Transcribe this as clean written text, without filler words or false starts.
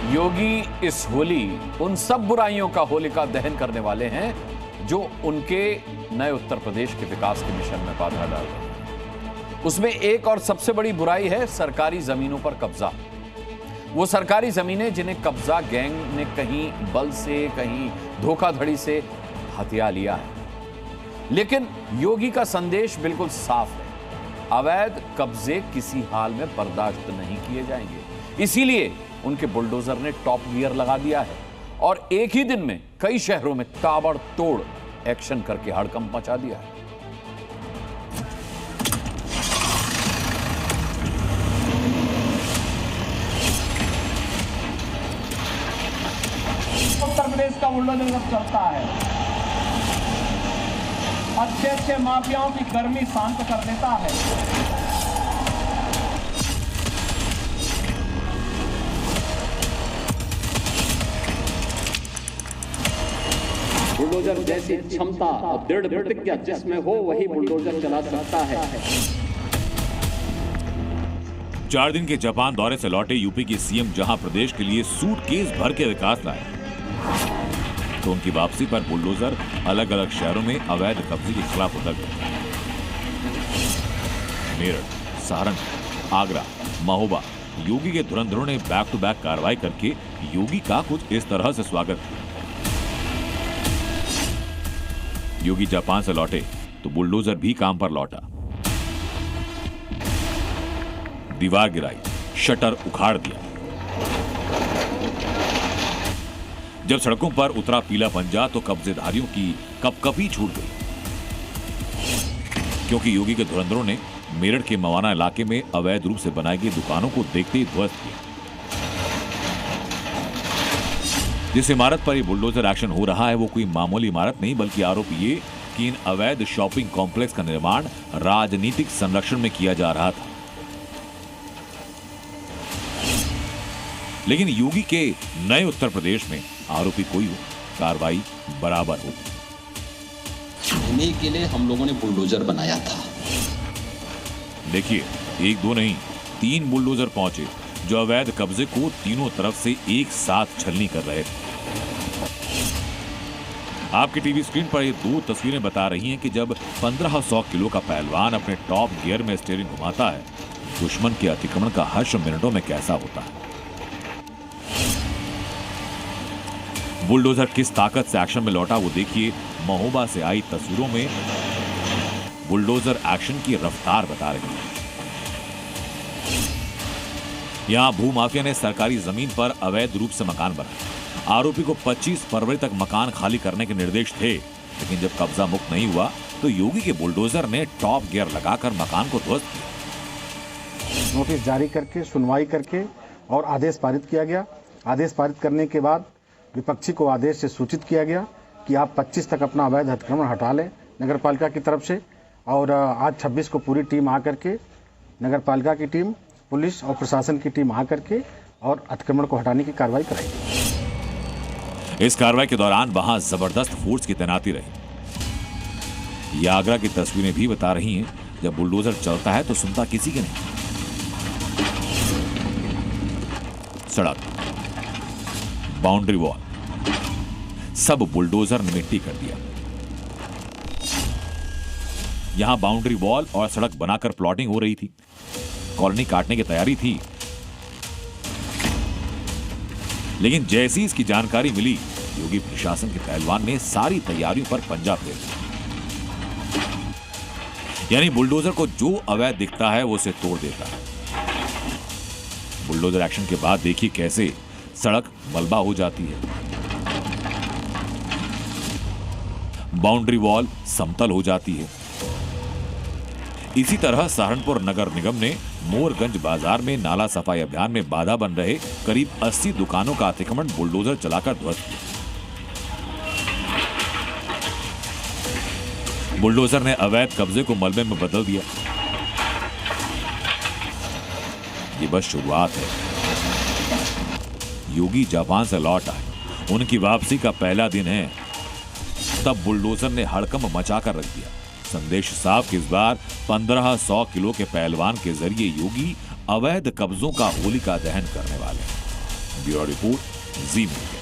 योगी इस होली उन सब बुराइयों का होलिका दहन करने वाले हैं जो उनके नए उत्तर प्रदेश के विकास के मिशन में बाधा डाल रहे हैं। उसमें एक और सबसे बड़ी बुराई है सरकारी जमीनों पर कब्जा। वो सरकारी जमीनें जिन्हें कब्जा गैंग ने कहीं बल से कहीं धोखाधड़ी से हथिया लिया है। लेकिन योगी का संदेश बिल्कुल साफ है, अवैध कब्जे किसी हाल में बर्दाश्त नहीं किए जाएंगे। इसीलिए उनके बुलडोजर ने टॉप गियर लगा दिया है और एक ही दिन में कई शहरों में ताबड़तोड़ एक्शन करके हड़कंप मचा दिया है। उत्तर प्रदेश का बुलडोजर जब चलता है, अच्छे अच्छे माफियाओं की गर्मी शांत कर देता है। बुलडोजर जैसी क्षमता और दृढ़ प्रतिज्ञा जिसमें हो वही बुलडोजर चला सकता है। 4 दिन के जापान दौरे से लौटे यूपी के सीएम जहां प्रदेश के लिए सूटकेस भर के विकास लाए, तो उनकी वापसी पर बुलडोजर अलग अलग शहरों में अवैध कब्जे के खिलाफ उतर गए। मेरठ, सहारनपुर, आगरा, महोबा, योगी के धुरंधरों ने बैक टू बैक कार्रवाई करके योगी का कुछ इस तरह से स्वागत किया। योगी जापान से लौटे तो बुलडोजर भी काम पर लौटा। दीवार गिराई, शटर उखाड़ दिया। जब सड़कों पर उतरा पीला पंजा तो कब्जेधारियों की कपकपी छूट गई, क्योंकि योगी के धुरंधरों ने मेरठ के मवाना इलाके में अवैध रूप से बनाई गई दुकानों को देखते ही ध्वस्त किया। जिस इमारत पर ये बुलडोजर एक्शन हो रहा है वो कोई मामूली इमारत नहीं, बल्कि आरोप ये कि इन अवैध शॉपिंग कॉम्प्लेक्स का निर्माण राजनीतिक संरक्षण में किया जा रहा था। लेकिन योगी के नए उत्तर प्रदेश में आरोपी कोई हो, कार्रवाई बराबर होगी। इन्हीं के लिए हम लोगों ने बुलडोजर बनाया था। देखिए, 1 2 नहीं 3 बुलडोजर पहुंचे जो अवैध कब्जे को तीनों तरफ से एक साथ छलनी कर रहे थे। आपकी टीवी स्क्रीन पर ये 2 तस्वीरें बता रही हैं कि जब 1500 किलो का पहलवान अपने टॉप गियर में स्टीयरिंग घुमाता है, दुश्मन के अतिक्रमण का हर्ष मिनटों में कैसा होता है। बुलडोजर किस ताकत से एक्शन में लौटा वो देखिए। महोबा से आई तस्वीरों में बुलडोजर एक्शन की रफ्तार बता रही है। यहां भूमाफिया ने सरकारी जमीन पर अवैध रूप से मकान बनाए। आरोपी को 25 फरवरी तक मकान खाली करने के निर्देश थे, लेकिन जब कब्जा मुक्त नहीं हुआ तो योगी के बुलडोजर ने टॉप गियर लगाकर मकान को ध्वस्त किया। नोटिस जारी करके सुनवाई करके और आदेश पारित किया गया। आदेश पारित करने के बाद विपक्षी को आदेश से सूचित किया गया कि आप 25 तक अपना अवैध अतिक्रमण हटा लें नगर पालिका की तरफ से। और आज 26 को पूरी टीम आकर के, नगर पालिका की टीम, पुलिस और प्रशासन की टीम आकर के और अतिक्रमण को हटाने की कार्रवाई कराई। इस कार्रवाई के दौरान वहां जबरदस्त फोर्स की तैनाती रही। ये आगरा की तस्वीरें भी बता रही हैं, जब बुलडोजर चलता है तो सुनता किसी की नहीं। सड़क, बाउंड्री वॉल, सब बुलडोजर ने मिट्टी कर दिया। यहां बाउंड्री वॉल और सड़क बनाकर प्लॉटिंग हो रही थी, कॉलोनी काटने की तैयारी थी। लेकिन जैसी इसकी जानकारी मिली, योगी प्रशासन के पहलवान ने सारी तैयारियों पर पंजा फेर दिया। यानी बुलडोजर को जो अवैध दिखता है वो उसे तोड़ देता है। बुलडोजर एक्शन के बाद देखिए कैसे सड़क मलबा हो जाती है, बाउंड्री वॉल समतल हो जाती है। इसी तरह सहारनपुर नगर निगम ने मोरगंज बाजार में नाला सफाई अभियान में बाधा बन रहे करीब 80 दुकानों का अतिक्रमण बुलडोजर चलाकर ध्वस्त किया। बुलडोजर ने अवैध कब्जे को मलबे में बदल दिया। ये बस शुरुआत है। योगी जापान से लौट आए, उनकी वापसी का पहला दिन है, तब बुलडोजर ने हड़कंप मचाकर रख दिया। संदेश साफ कि इस बार 1500 किलो के पहलवान के जरिए योगी अवैध कब्जों का होलिका दहन करने वाले हैं। ब्यूरो रिपोर्ट, जी मीडिया।